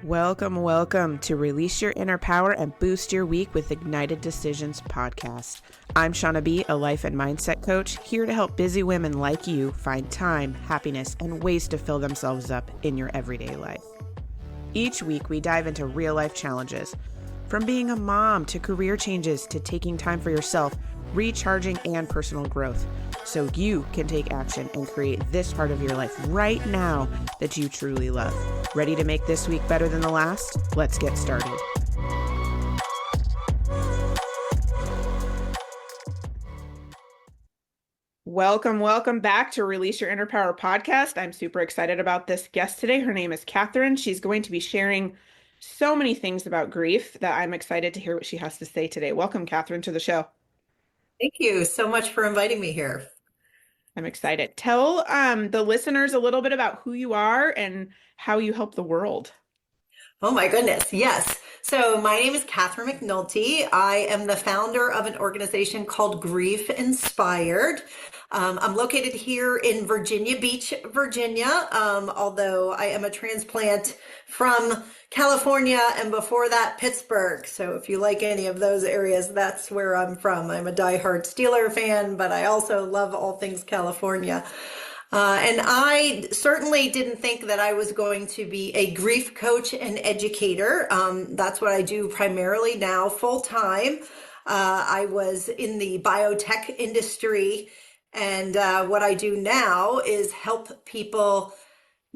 Welcome to Release Your Inner Power and Boost Your Week with Ignited Decisions podcast. I'm Shauna B., a life and mindset coach, here to help busy women like you find time, happiness, and ways to fill themselves up in your everyday life. Each week, we dive into real-life challenges, from being a mom to career changes to taking time for yourself, recharging, and personal growth, so you can take action and create this part of your life right now that you truly love. Ready to make this week better than the last? Let's get started. Welcome back to Release Your Inner Power podcast. I'm super excited about this guest today. Her name is Catherine. She's going to be sharing so many things about grief that I'm excited to hear what she has to say today. Welcome, Catherine, to the show. Thank you so much for inviting me here. I'm excited. Tell the listeners a little bit about who you are and how you help the world. Oh my goodness, yes. So my name is Catherine McNulty. I am the founder of an organization called Grief Inspired. I'm located here in Virginia Beach, Virginia, although I am a transplant from California and before that, Pittsburgh. So if you like any of those areas, that's where I'm from. I'm a diehard Steeler fan, but I also love all things California. And I certainly didn't think that I was going to be a grief coach and educator. That's what I do primarily now, full time. I was in the biotech industry, and what I do now is help people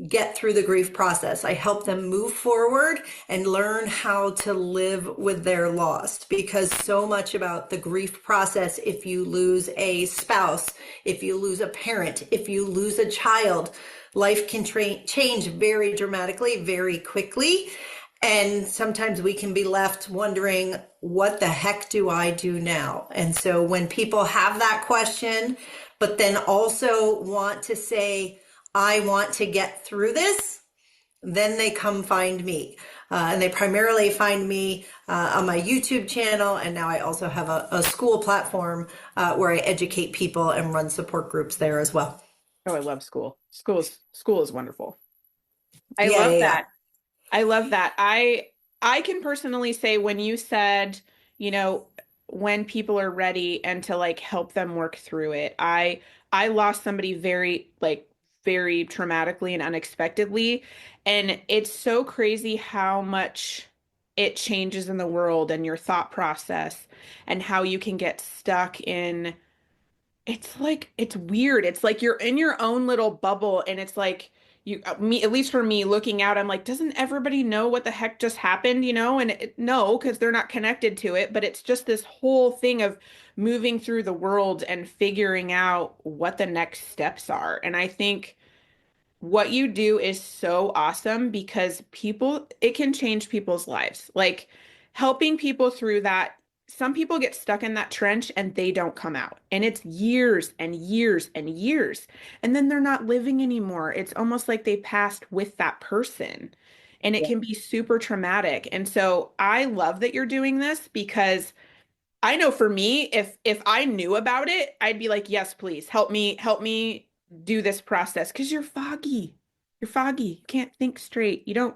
get through the grief process. I help them move forward and learn how to live with their loss, because so much about the grief process, if you lose a spouse, if you lose a parent, if you lose a child, life can change very dramatically, very quickly. And sometimes we can be left wondering, what the heck do I do now? And so when people have that question, but then also want to say, I want to get through this, then they come find me. And they primarily find me on my YouTube channel. And now I also have a school platform where I educate people and run support groups there as well. Oh, I love school. School is wonderful. I love that. I love that. I can personally say, when you said, when people are ready and to help them work through it, I lost somebody very traumatically and unexpectedly. And it's so crazy how much it changes in the world and your thought process and how you can get stuck in, it's weird. It's like you're in your own little bubble, and it's like at least for me looking out, I'm like, doesn't everybody know what the heck just happened? And no, because they're not connected to it, but it's just this whole thing of moving through the world and figuring out what the next steps are. And I think what you do is so awesome, because it can change people's lives. Helping people through that. Some people get stuck in that trench and they don't come out. And it's years and years and years. And then they're not living anymore. It's almost like they passed with that person. And it can be super traumatic. And so I love that you're doing this, because I know for me, if I knew about it, I'd be like, yes, please help me do this process, because you're foggy. You can't think straight. You're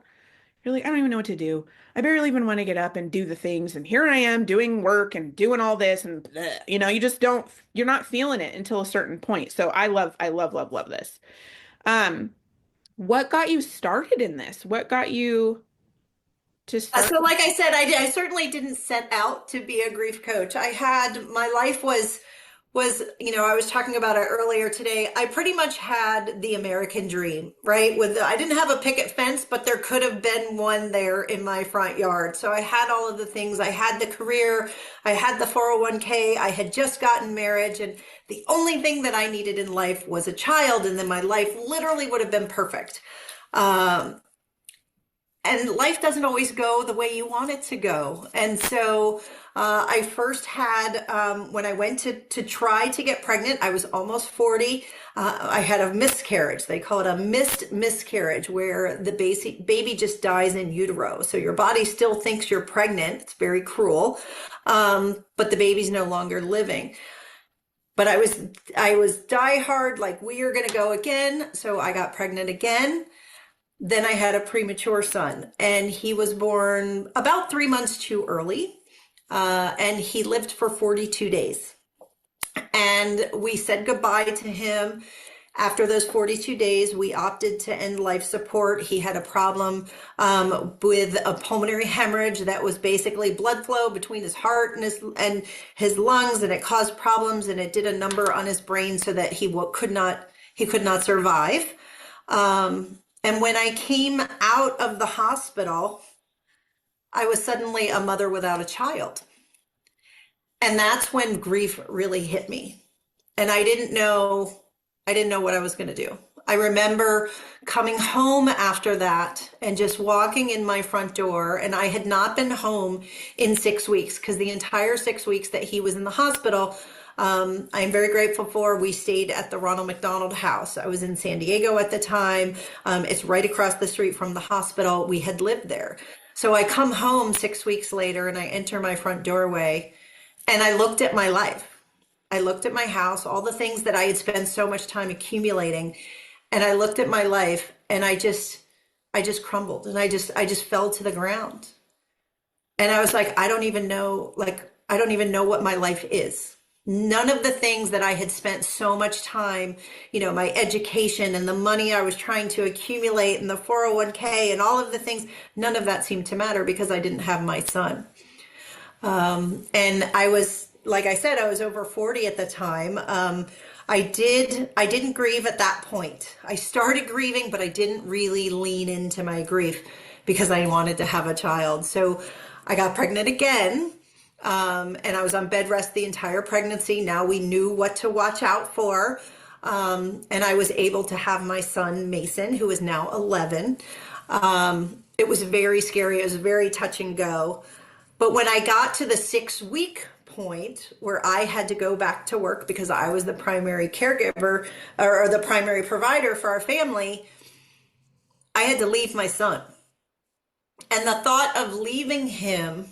like, I don't even know what to do. I barely even want to get up and do the things. And here I am doing work and doing all this, and you're not feeling it until a certain point. So I love this. What got you started in this? What got you to start? So like I said, I certainly didn't set out to be a grief coach. My life was, I was talking about it earlier today. I pretty much had the American dream, right? I didn't have a picket fence, but there could have been one there in my front yard. So I had all of the things. I had the career, I had the 401k, I had just gotten marriage, and the only thing that I needed in life was a child, and then my life literally would have been perfect. And life doesn't always go the way you want it to go. And so I first had, when I went to try to get pregnant, I was almost 40. I had a miscarriage. They call it a missed miscarriage, where the baby just dies in utero. So your body still thinks you're pregnant. It's very cruel. But the baby's no longer living. but I was diehard, like we are going to go again. So I got pregnant again. Then I had a premature son, and he was born about 3 months too early. And he lived for 42 days. And we said goodbye to him. After those 42 days, we opted to end life support. He had a problem with a pulmonary hemorrhage that was basically blood flow between his heart and his lungs, and it caused problems, and it did a number on his brain so that could not survive. And when I came out of the hospital, I was suddenly a mother without a child. And that's when grief really hit me. And I didn't know what I was going to do. I remember coming home after that and just walking in my front door, and I had not been home in 6 weeks, because the entire 6 weeks that he was in the hospital, I'm very grateful for. We stayed at the Ronald McDonald House. I was in San Diego at the time. It's right across the street from the hospital. We had lived there. So I come home 6 weeks later, and I enter my front doorway, and I looked at my life. I looked at my house, all the things that I had spent so much time accumulating, and I looked at my life, and I just crumbled, and I just fell to the ground. And I was like, I don't even know what my life is. None of the things that I had spent so much time, my education and the money I was trying to accumulate and the 401k and all of the things, none of that seemed to matter because I didn't have my son. And I was, like I said, I was over 40 at the time. I didn't grieve at that point. I started grieving, but I didn't really lean into my grief because I wanted to have a child. So I got pregnant again. And I was on bed rest the entire pregnancy. Now we knew what to watch out for. And I was able to have my son, Mason, who is now 11. It was very scary. It was very touch and go. But when I got to the 6 week point where I had to go back to work because I was the primary caregiver or the primary provider for our family, I had to leave my son. And the thought of leaving him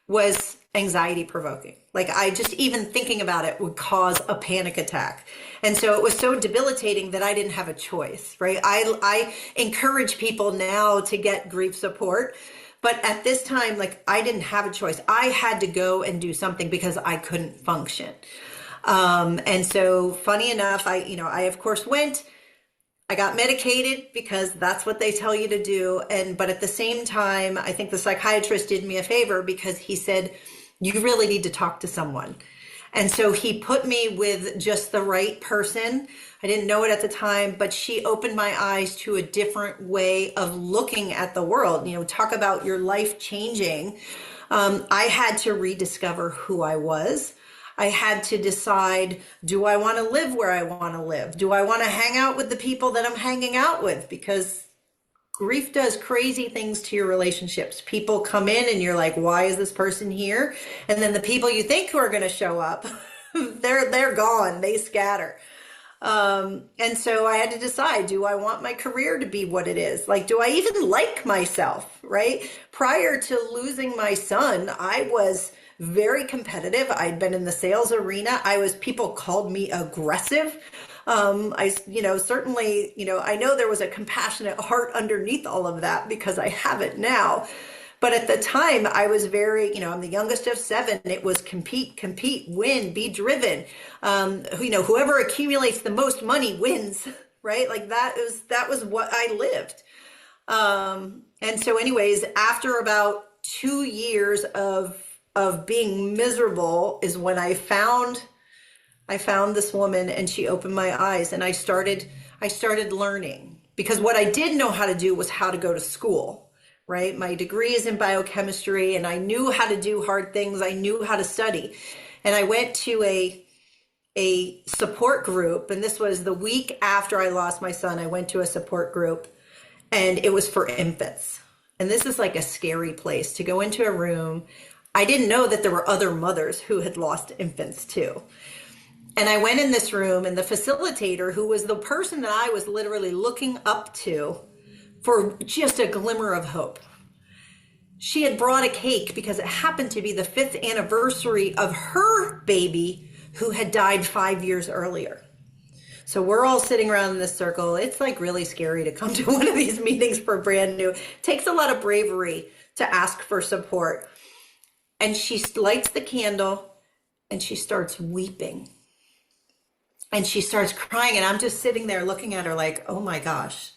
was anxiety provoking. Like, I just, even thinking about it would cause a panic attack. And so it was so debilitating that I didn't have a choice, right? I encourage people now to get grief support, but at this time, like, I didn't have a choice. I had to go and do something because I couldn't function. And so funny enough, I of course went. I got medicated because that's what they tell you to do. But at the same time, I think the psychiatrist did me a favor because he said, you really need to talk to someone. And so he put me with just the right person. I didn't know it at the time, but she opened my eyes to a different way of looking at the world. Talk about your life changing. I had to rediscover who I was. I had to decide, do I want to live where I want to live? Do I want to hang out with the people that I'm hanging out with? Because grief does crazy things to your relationships. People come in and you're like, why is this person here? And then the people you think who are going to show up, they're gone. They scatter. And so I had to decide, do I want my career to be what it is? Like, do I even like myself, right? Prior to losing my son, I was very competitive. I'd been in the sales arena. People called me aggressive. Certainly, I know there was a compassionate heart underneath all of that because I have it now. But at the time I was very, I'm the youngest of 7. It was compete, win, be driven. Whoever accumulates the most money wins, right? Like that was what I lived. And so anyways, after about 2 years of being miserable is when I found this woman, and she opened my eyes, and I started learning, because what I did know how to do was how to go to school, right? My degree is in biochemistry, and I knew how to do hard things. I knew how to study. And I went to a support group, and this was the week after I lost my son. I went to a support group, and it was for infants. And this is like a scary place to go into a room. I didn't know that there were other mothers who had lost infants too. And I went in this room, and the facilitator, who was the person that I was literally looking up to for just a glimmer of hope, she had brought a cake because it happened to be the 5th anniversary of her baby who had died 5 years earlier. So we're all sitting around in this circle. It's like really scary to come to one of these meetings for brand new. It takes a lot of bravery to ask for support. And she lights the candle and she starts weeping and she starts crying. And I'm just sitting there looking at her like, oh my gosh.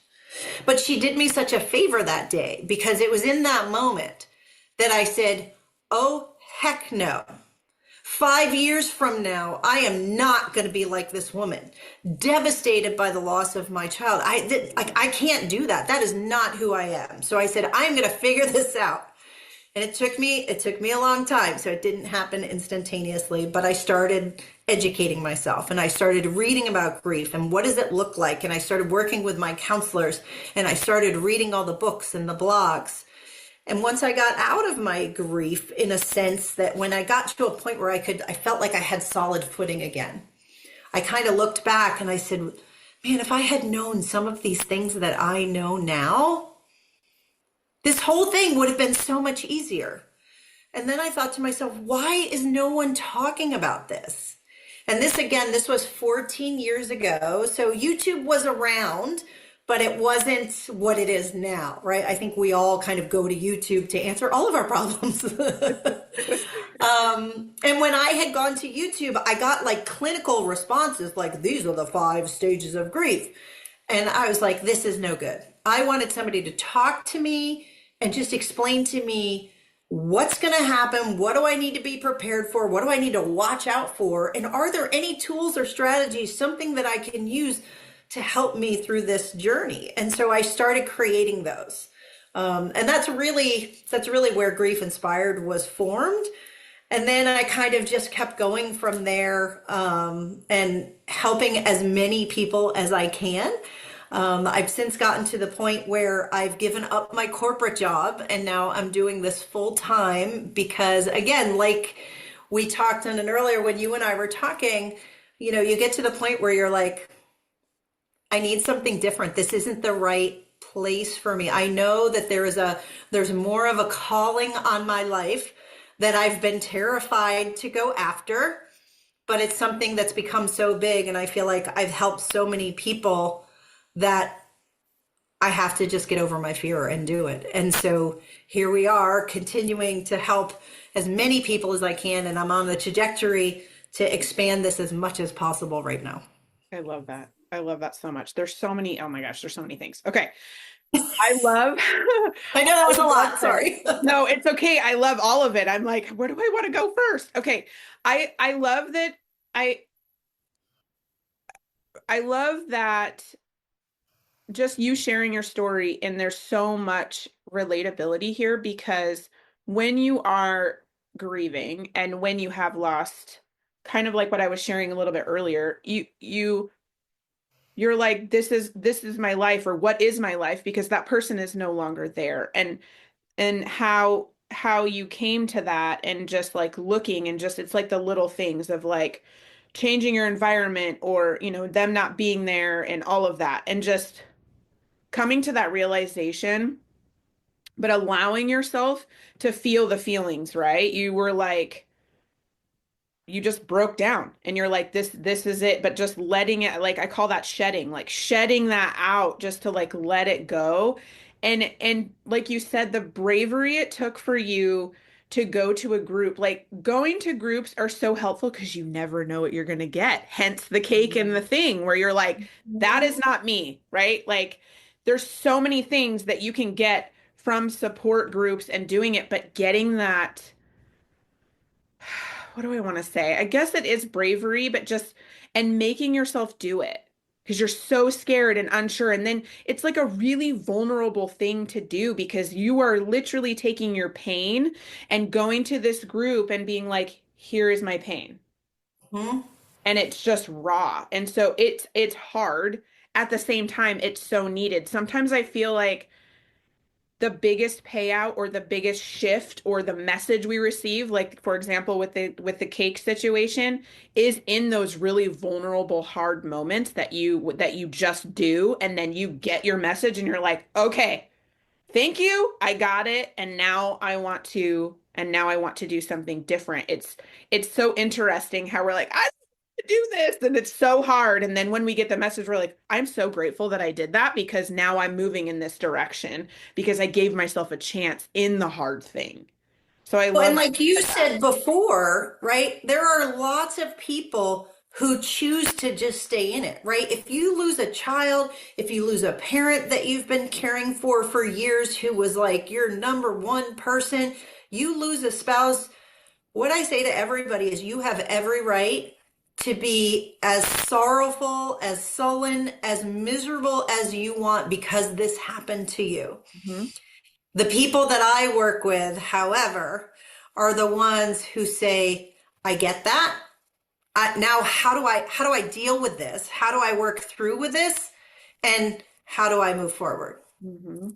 But she did me such a favor that day because it was in that moment that I said, oh, heck no. 5 years from now, I am not going to be like this woman, devastated by the loss of my child. I can't do that. That is not who I am. So I said, I'm going to figure this out. And it took me a long time. So it didn't happen instantaneously, but I started educating myself and I started reading about grief and what does it look like? And I started working with my counselors and I started reading all the books and the blogs. And once I got out of my grief, in a sense that when I got to a point where I felt like I had solid footing again, I kind of looked back and I said, man, if I had known some of these things that I know now, this whole thing would have been so much easier. And then I thought to myself, why is no one talking about this? And this, again, this was 14 years ago. So YouTube was around, but it wasn't what it is now, right? I think we all kind of go to YouTube to answer all of our problems. And when I had gone to YouTube, I got like clinical responses like, these are the 5 stages of grief. And I was like, this is no good. I wanted somebody to talk to me and just explain to me what's going to happen. What do I need to be prepared for? What do I need to watch out for? And are there any tools or strategies, something that I can use to help me through this journey? And so I started creating those. And that's really where Grief Inspired was formed. And then I kind of just kept going from there, and helping as many people as I can. I've since gotten to the point where I've given up my corporate job and now I'm doing this full time because, again, like we talked on an earlier when you and I were talking, you get to the point where you're like, I need something different. This isn't the right place for me. I know that there's more of a calling on my life that I've been terrified to go after, but it's something that's become so big and I feel like I've helped so many people that I have to just get over my fear and do it. And so here we are continuing to help as many people as I can. And I'm on the trajectory to expand this as much as possible right now. I love that. I love that so much. There's so many, oh my gosh, there's so many things. Okay. I love, I know that was a lot. there. Sorry. No, it's okay. I love all of it. I'm like, where do I want to go first? Okay. I love that. I love that just you sharing your story, and there's so much relatability here because when you are grieving and when you have lost, kind of like what I was sharing a little bit earlier, you're like, this is my life, or what is my life, because that person is no longer there. And how you came to that, and just like looking, and just it's like the little things of like changing your environment, or them not being there and all of that, and just coming to that realization, but allowing yourself to feel the feelings, right? You were like, you just broke down and you're like, this is it. But just letting it, like I call that shedding, like shedding that out, just to like let it go. And like you said, the bravery it took for you to go to a group, like going to groups are so helpful because you never know what you're going to get. Hence the cake and the thing where you're like, that is not me, right? Like there's so many things that you can get from support groups and doing it, but getting that, what do I want to say? I guess it is bravery, but just, and making yourself do it because you're so scared and unsure. And then it's like a really vulnerable thing to do because you are literally taking your pain and going to this group and being like, here is my pain. Hmm. And it's just raw. And so it's hard. At the same time, it's so needed. Sometimes I feel like the biggest payout or the biggest shift or the message we receive, like for example with the cake situation, is in those really vulnerable hard moments that you just do, and then you get your message and you're like, okay, thank you, I got it, and now I want to do something different. It's so interesting how we're like, I do this and it's so hard. And then when we get the message, we're like, I'm so grateful that I did that because now I'm moving in this direction because I gave myself a chance in the hard thing. So I Well, and love that like you you said that. said before, right? There are lots of people who choose to just stay in it, right? If you lose a child, if you lose a parent that you've been caring for years who was like your number one person, you lose a spouse, what I say to everybody is you have every right to be as sorrowful, as sullen, as miserable as you want because this happened to you. Mhm. The people that I work with, however, are the ones who say, I get that. Now how do I deal with this? How do I work through with this? And how do I move forward? Mhm.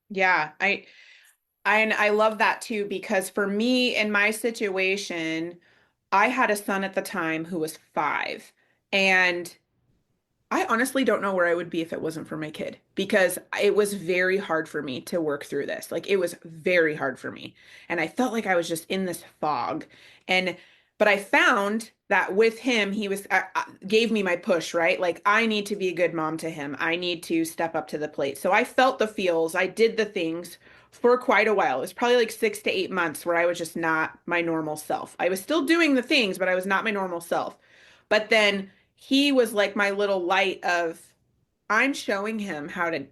Yeah, and I love that too because for me in my situation, I had a son at the time who was 5, and I honestly don't know where I would be if it wasn't for my kid because it was very hard for me to work through this. Like it was very hard for me. And I felt like I was just in this fog. And but I found that with him, he was gave me my push, right? Like I need to be a good mom to him. I need to step up to the plate. So I felt the feels. I did the things for quite a while. It was probably like 6 to 8 months where I was just not my normal self. I was still doing the things, but I was not my normal self. But then he was like my little light of I'm showing him how to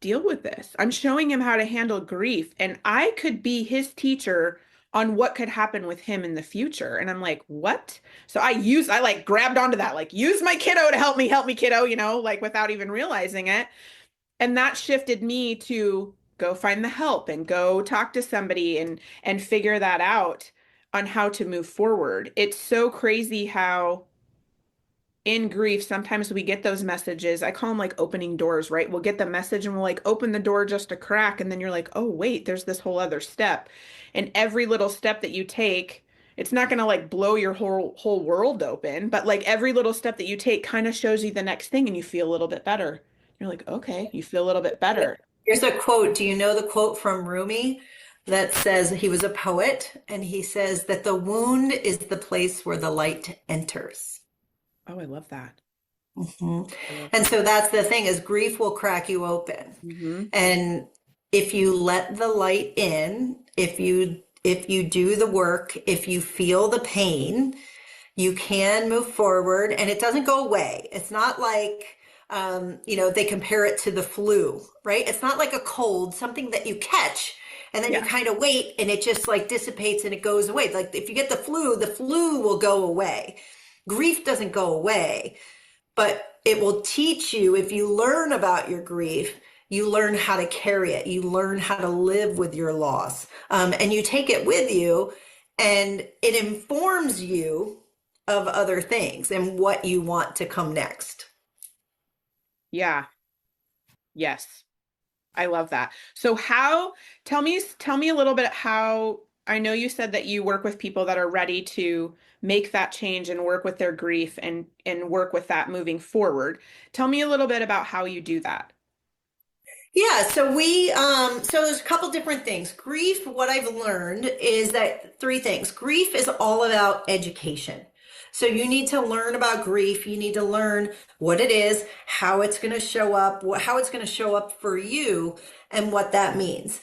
deal with this. I'm showing him how to handle grief. And I could be his teacher on what could happen with him in the future. And I'm like, what? So I like grabbed onto that, like, use my kiddo to help me, kiddo, like without even realizing it. And that shifted me to go find the help and go talk to somebody and figure that out on how to move forward. It's so crazy how in grief, sometimes we get those messages. I call them like opening doors, right? We'll get the message and we'll like open the door just a crack. And then you're like, oh, wait, there's this whole other step. And every little step that you take, it's not going to like blow your whole world open, but like every little step that you take kind of shows you the next thing and you feel a little bit better. You're like, okay, you feel a little bit better. Here's a quote. Do you know the quote from Rumi that says he was a poet and he says that the wound is the place where the light enters? Oh, I love that. Mhm. I love And that. so that's the thing is grief will crack you open. Hmm. And if you let the light in, if you do the work, if you feel the pain, you can move forward and it doesn't go away. It's not like, they compare it to the flu, right? It's not like a cold, something that you catch and then you Yeah. kind of wait and it just like dissipates and it goes away. Like if you get the flu will go away. Grief doesn't go away, but it will teach you if you learn about your grief. You learn how to carry it. You learn how to live with your loss. And you take it with you, and it informs you of other things and what you want to come next. Yeah. Yes. I love that. So tell me a little bit how I know you said that you work with people that are ready to make that change and work with their grief and work with that moving forward. Tell me a little bit about how you do that. Yeah, so there's a couple different things. Grief, what I've learned is that three things. Grief is all about education. So you need to learn about grief. You need to learn what it is, how it's going to show up, how it's going to show up for you, and what that means.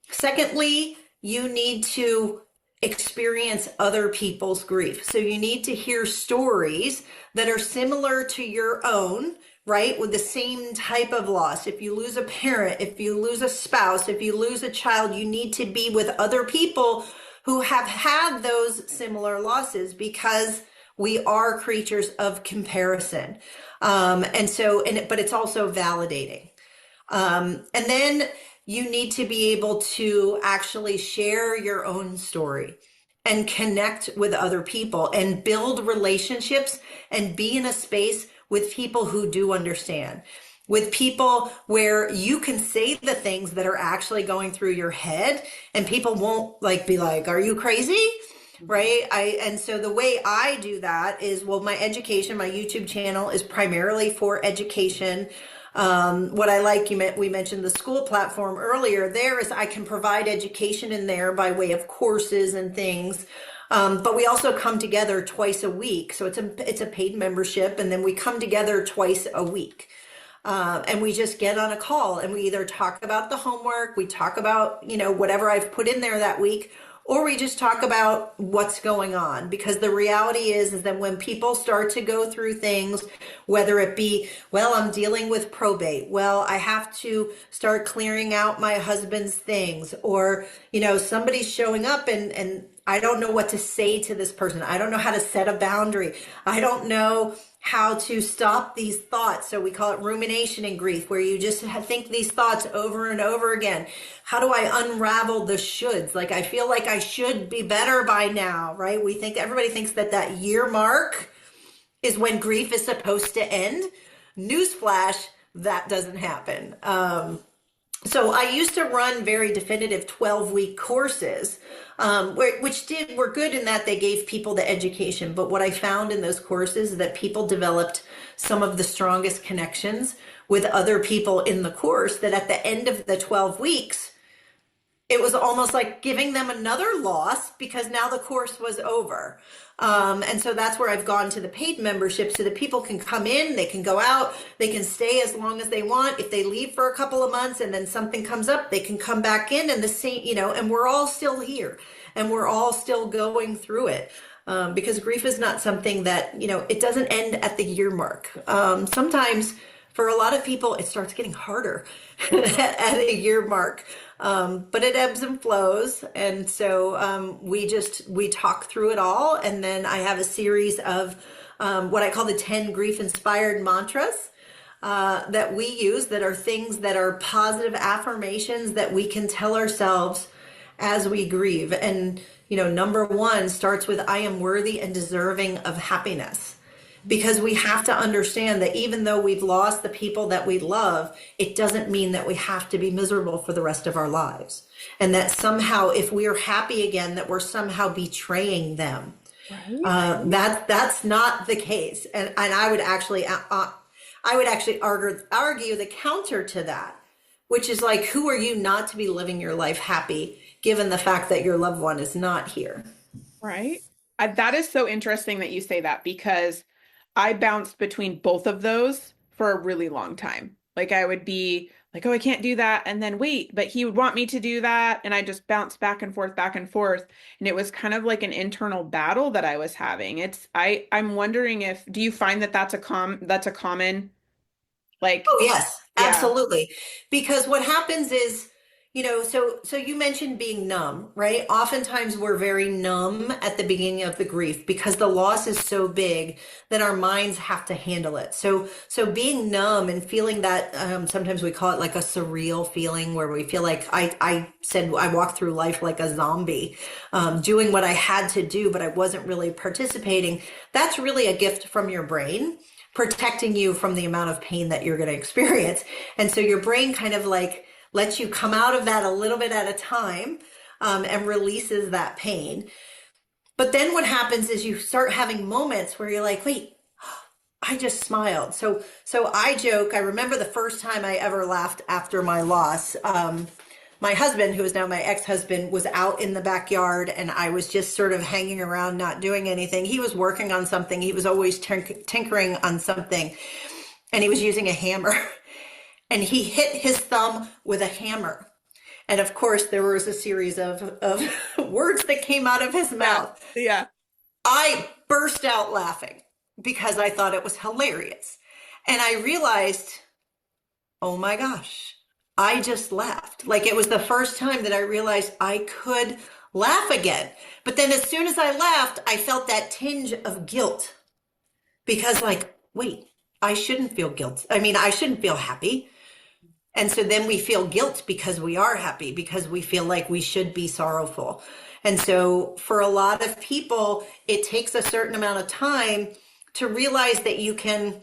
Secondly, you need to experience other people's grief. So you need to hear stories that are similar to your own, right? With the same type of loss. If you lose a parent, if you lose a spouse, if you lose a child, you need to be with other people who have had those similar losses because we are creatures of comparison. But it's also validating. And then you need to be able to actually share your own story and connect with other people and build relationships and be in a space with people who do understand, with people where you can say the things that are actually going through your head and people won't like be like, are you crazy? Mhm. Right. And so the way I do that is, well, my education, my YouTube channel is primarily for education. What I like, we mentioned the school platform earlier. There is, I can provide education in there by way of courses and things. But we also come together twice a week. So it's a paid membership, and then we come together twice a week. And we just get on a call and we either talk about the homework, we talk about, whatever I've put in there that week, or we just talk about what's going on. Because the reality is that when people start to go through things, whether it be, well, I'm dealing with probate, well, I have to start clearing out my husband's things, or, somebody's showing up and I don't know what to say to this person. I don't know how to set a boundary. I don't know how to stop these thoughts. So we call it rumination in grief, where you just think these thoughts over and over again. How do I unravel the shoulds? Like, I feel like I should be better by now, right? Everybody thinks that year mark is when grief is supposed to end. Newsflash, that doesn't happen. So I used to run very definitive 12-week courses, were good in that they gave people the education. But what I found in those courses is that people developed some of the strongest connections with other people in the course, that at the end of the 12 weeks, it was almost like giving them another loss because now the course was over. And so that's where I've gone to the paid membership, so that people can come in, they can go out, they can stay as long as they want. If they leave for a couple of months and then something comes up, they can come back in, and the same, and we're all still here and we're all still going through it. Because grief is not something that, it doesn't end at the year mark. Sometimes for a lot of people, it starts getting harder at a year mark. But it ebbs and flows. And so we talk through it all. And then I have a series of what I call the 10 grief inspired mantras that we use, that are things that are positive affirmations that we can tell ourselves as we grieve. And, number one starts with, I am worthy and deserving of happiness. Because we have to understand that even though we've lost the people that we love, it doesn't mean that we have to be miserable for the rest of our lives. And that somehow, if we're happy again, that we're somehow betraying them. Right. That's not the case. And I would actually argue the counter to that, which is like, who are you not to be living your life happy, given the fact that your loved one is not here? Right. That is so interesting that you say that, because I bounced between both of those for a really long time. Like, I would be like, oh, I can't do that. And then wait, but he would want me to do that. And I just bounced back and forth, back and forth. And it was kind of like an internal battle that I was having. I'm wondering, do you find that that's a common, like, Oh, yes, yeah, absolutely. Because what happens is, so you mentioned being numb, right? Oftentimes we're very numb at the beginning of the grief because the loss is so big that our minds have to handle it. So being numb and feeling that, sometimes we call it like a surreal feeling, where we feel like I said I walked through life like a zombie, doing what I had to do, but I wasn't really participating. That's really a gift from your brain, protecting you from the amount of pain that you're going to experience. And so your brain kind of like lets you come out of that a little bit at a time, and releases that pain. But then what happens is you start having moments where you're like, wait, I just smiled. So I joke, I remember the first time I ever laughed after my loss. My husband, who is now my ex-husband, was out in the backyard and I was just sort of hanging around, not doing anything. He was working on something. He was always tinkering on something, and he was using a hammer. And he hit his thumb with a hammer. And of course, there was a series of words that came out of his mouth. Yeah. I burst out laughing because I thought it was hilarious. And I realized, oh my gosh, I just laughed. Like, it was the first time that I realized I could laugh again. But then as soon as I laughed, I felt that tinge of guilt, because like, wait, I shouldn't feel guilt. I mean, I shouldn't feel happy. And so then we feel guilt because we are happy, because we feel like we should be sorrowful. And so for a lot of people, it takes a certain amount of time to realize that you can,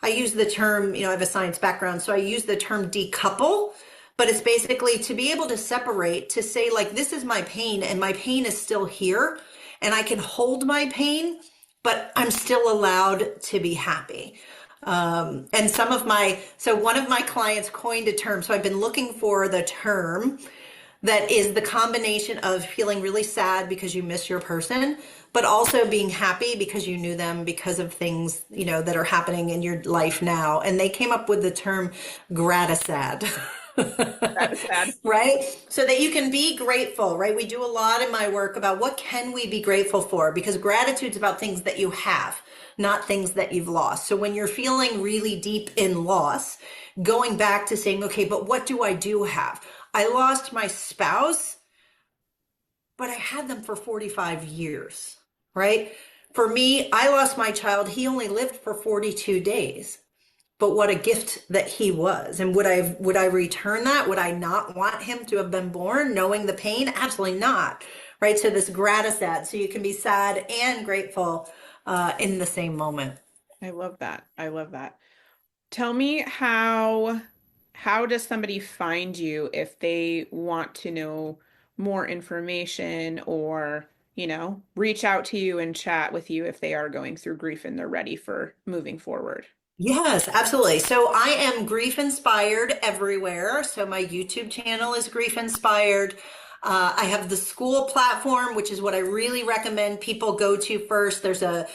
I use the term, I have a science background, so I use the term decouple, but it's basically to be able to separate, to say like, this is my pain and my pain is still here and I can hold my pain, but I'm still allowed to be happy. And one of my clients coined a term. So I've been looking for the term that is the combination of feeling really sad because you miss your person, but also being happy because you knew them because of things, that are happening in your life now. And they came up with the term gratisad. That is sad. Right? So that you can be grateful, right? We do a lot in my work about what can we be grateful for, because gratitude's about things that you have, not things that you've lost. So when you're feeling really deep in loss, going back to saying, okay, but what do I do have? I lost my spouse, but I had them for 45 years, right? For me, I lost my child. He only lived for 42 days. But what a gift that he was. And would I return that? Would I not want him to have been born knowing the pain? Absolutely not. Right? So this gratisad, so you can be sad and grateful in the same moment. I love that. I love that. Tell me how does somebody find you if they want to know more information or, reach out to you and chat with you if they are going through grief and they're ready for moving forward? Yes, absolutely. So I am grief inspired everywhere. So my YouTube channel is grief inspired. I have the school platform, which is what I really recommend people go to first. There's a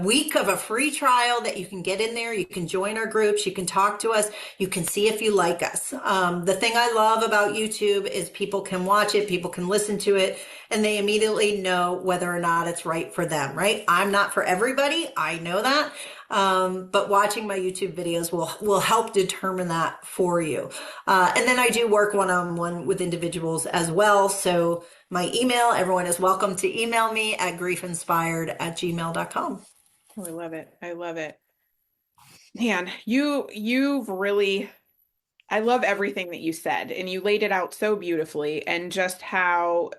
week of a free trial that you can get in there. You can join our groups. You can talk to us. You can see if you like us. The thing I love about YouTube is people can watch it, people can listen to it, and they immediately know whether or not it's right for them, right? I'm not for everybody. I know that. But watching my YouTube videos will help determine that for you. And then I do work one-on-one with individuals as well. So my email, everyone is welcome to email me at griefinspired@gmail.com. Oh, I love it. I love it. Man, you've really, I love everything that you said, and you laid it out so beautifully, and just how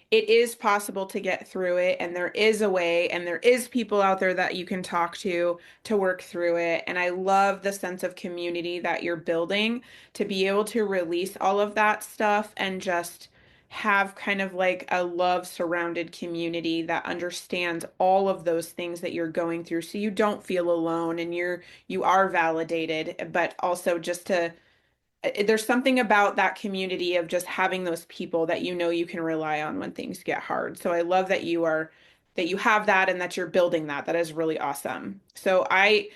it is possible to get through it, and there is a way, and there is people out there that you can talk to work through it. And I love the sense of community that you're building to be able to release all of that stuff and just have kind of like a love surrounded community that understands all of those things that you're going through, so you don't feel alone and you are validated, but also just to there's something about that community of just having those people that you can rely on when things get hard. So I love that you have that and that you're building that. That is really awesome. So I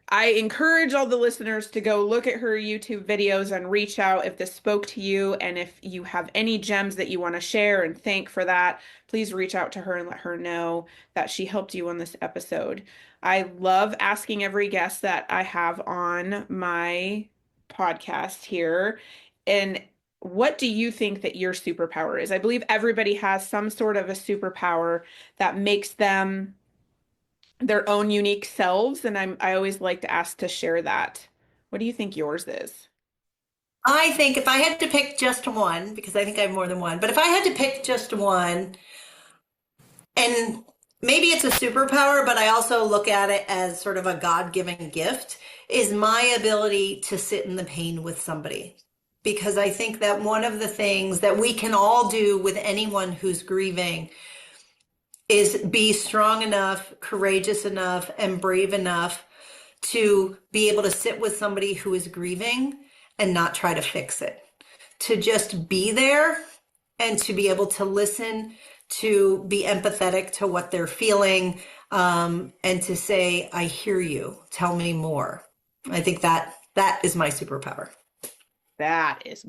encourage all the listeners to go look at her YouTube videos and reach out if this spoke to you. And if you have any gems that you want to share and thank for that, please reach out to her and let her know that she helped you on this episode. I love asking every guest that I have on my podcast here, and what do you think that your superpower is? I believe everybody has some sort of a superpower that makes them their own unique selves, and I always like to ask to share that. What do you think yours is? I think if I had to pick just one, because I think I have more than one, but if I had to pick just one, and maybe it's a superpower, but I also look at it as sort of a God-given gift, is my ability to sit in the pain with somebody. Because I think that one of the things that we can all do with anyone who's grieving is be strong enough, courageous enough, and brave enough to be able to sit with somebody who is grieving and not try to fix it. To just be there and to be able to listen, to be empathetic to what they're feeling, and to say, I hear you, tell me more. I think that is my superpower. That is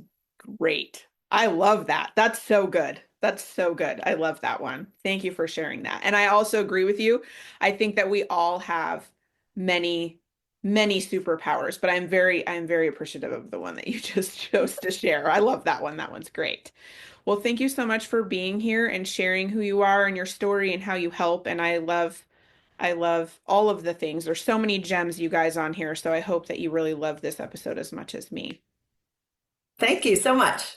great. I love that. That's so good. That's so good. I love that one. Thank you for sharing that. And I also agree with you. I think that we all have many, many superpowers, but I'm very appreciative of the one that you just chose to share. I love that one. That one's great. Well, thank you so much for being here and sharing who you are and your story and how you help. And I love all of the things. There's so many gems, you guys, on here. So I hope that you really love this episode as much as me. Thank you so much.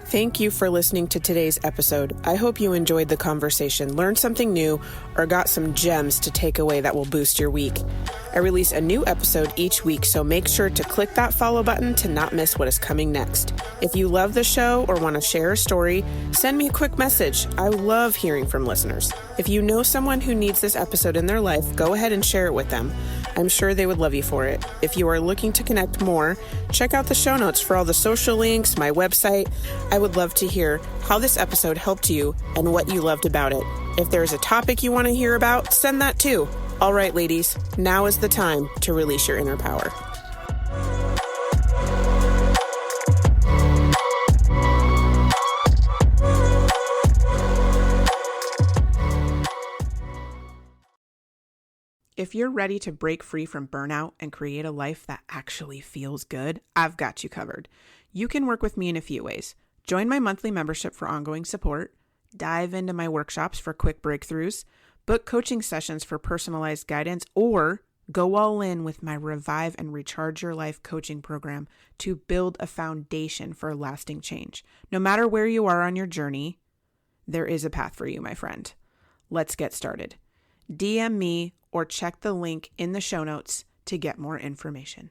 Thank you for listening to today's episode. I hope you enjoyed the conversation, learned something new, or got some gems to take away that will boost your week. I release a new episode each week, so make sure to click that follow button to not miss what is coming next. If you love the show or want to share a story, send me a quick message. I love hearing from listeners. If you know someone who needs this episode in their life, go ahead and share it with them. I'm sure they would love you for it. If you are looking to connect more, check out the show notes for all the social links, my website. I would love to hear how this episode helped you and what you loved about it. If there's a topic you want to hear about, send that too. All right, ladies, now is the time to release your inner power. If you're ready to break free from burnout and create a life that actually feels good, I've got you covered. You can work with me in a few ways. Join my monthly membership for ongoing support, dive into my workshops for quick breakthroughs, book coaching sessions for personalized guidance, or go all in with my Revive and Recharge Your Life coaching program to build a foundation for lasting change. No matter where you are on your journey, there is a path for you, my friend. Let's get started. DM me or check the link in the show notes to get more information.